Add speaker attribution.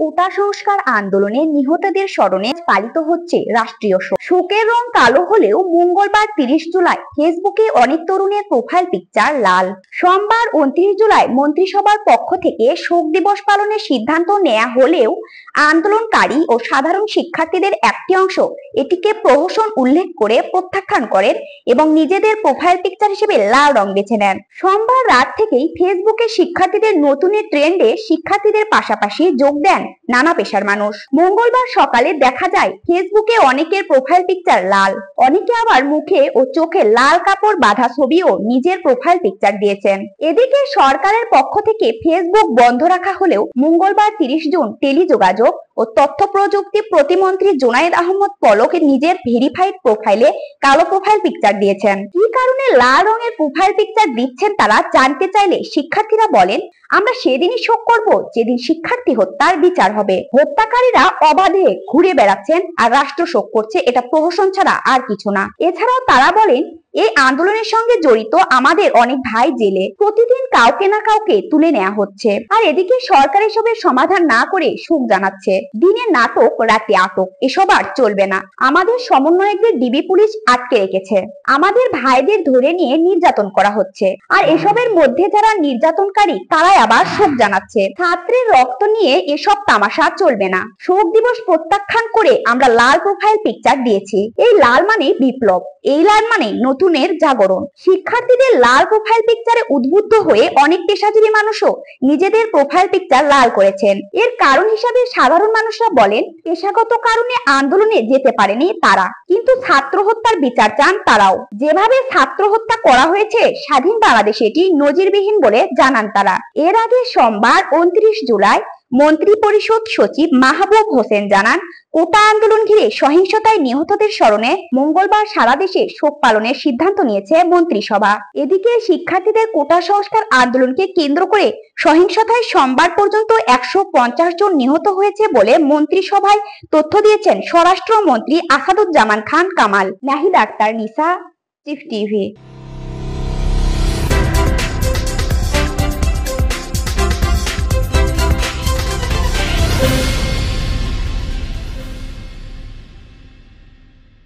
Speaker 1: কোটা সংস্কার আন্দোলনে নিহতদের স্মরণে পালিত হচ্ছে রাষ্ট্রীয় শোক। শোকের রং কালো হলেও মঙ্গলবার 30 জুলাই ফেসবুকে অনেক তরুণের প্রোফাইল পিকচার লাল। সোমবার 29 জুলাই মন্ত্রিসভার পক্ষ থেকে শোক দিবস পালনের সিদ্ধান্ত নেওয়া হলেও আন্দোলনকারী ও সাধারণ শিক্ষার্থীদের একটি অংশ এটিকে প্রহসন উল্লেখ করে প্রত্যাখ্যান করেন এবং নিজেদের প্রোফাইল পিকচার হিসেবে লাল রং বেছে নেন। সোমবার রাত থেকেই ফেসবুকে শিক্ষার্থীদের নতুনের ট্রেন্ডে শিক্ষার্থীদের পাশাপাশি যোগ দেন নানা পেশার মানুষ। মঙ্গলবার সকালে দেখা যায় ফেসবুকে অনেকের প্রোফাইল পিকচার লাল, অনেকে আবার মুখে ও চোখে লাল কাপড় বাঁধা ছবিও নিজের প্রোফাইল পিকচার দিয়েছেন। এদিকে সরকারের পক্ষ থেকে ফেসবুক বন্ধ রাখা হলেও মঙ্গলবার 30 জুন টেলিযোগাযোগ ও তথ্য প্রযুক্তি প্রতিমন্ত্রী জুনায়েদ আহমদ পলক নিজের ভেরিফাইড প্রোফাইলে কালো প্রোফাইল পিকচার দিয়েছেন। কি কারণে লাল রঙের প্রোফাইল পিকচার দিচ্ছেন তারা জানতে চাইলে শিক্ষার্থীরা বলেন, আমরা সেদিনই শোক করব যেদিন শিক্ষার্থী হত্যার বিচার হবে। হত্যাকারীরা অবাধে ঘুরে বেড়াচ্ছেন আর রাষ্ট্র শোক করছে, এটা প্রহসন ছাড়া আর কিছু না। এছাড়াও তারা বলেন, এই আন্দোলনের সঙ্গে জড়িত আমাদের অনেক ভাই জেলে, প্রতিদিন কাউকে না কাউকে তুলে নেওয়া হচ্ছে। আর এদিকে সরকার এসবের সমাধান না করে শোক জানাচ্ছে। দিনে নাটক, রাতে আটক, এসব আর চলবে না। আমাদের সমন্বয়কদের ডিবি পুলিশ আটকে রেখেছে, আমাদের ভাইদের ধরে নিয়ে নির্যাতন করা হচ্ছে। আর এসবের মধ্যে যারা নির্যাতনকারী তারাই আবার শোক জানাচ্ছে। ছাত্রের রক্ত নিয়ে এসব তামাশা চলবে না। শোক দিবস প্রত্যাখ্যান করে আমরা লাল প্রোফাইল পিকচার দিয়েছি। এই লাল মানে বিপ্লব, এই লাল মানে নতুনের জাগরণ। শিক্ষার্থীদের লাল প্রোফাইল পিকচারে উদ্বুদ্ধ হয়ে অনেক পেশাজীবী মানুষও নিজেদের প্রোফাইল পিকচার লাল করেছেন। এর কারণ হিসাবে সাধারণ মানুষরা বলেন, পেশাগত কারণে আন্দোলনে যেতে পারেনি তারা, কিন্তু ছাত্র হত্যার বিচার চান তারাও। যেভাবে ছাত্র হত্যা করা হয়েছে স্বাধীন বাংলাদেশে এটি নজিরবিহীন বলে জানান তারা। এর আগে সোমবার 29 জুলাই মন্ত্রী পরিষদ সচিব মাহবুব হোসেন জানান, কোটা আন্দোলন ঘিরে সহিংসতায় নিহতদের স্মরণে মঙ্গলবার সারা দেশে শোক পালনের সিদ্ধান্ত নিয়েছে মন্ত্রিসভা। এদিকে শিক্ষার্থীদের কোটা সংস্কার আন্দোলনকে কেন্দ্র করে সহিংসতায় সোমবার পর্যন্ত 150 জন নিহত হয়েছে বলে মন্ত্রিসভায় তথ্য দিয়েছেন স্বরাষ্ট্রমন্ত্রী আসাদুজ্জামান খান কামাল। নাহিদ আক্তার, নিশা, চিফ টিভি।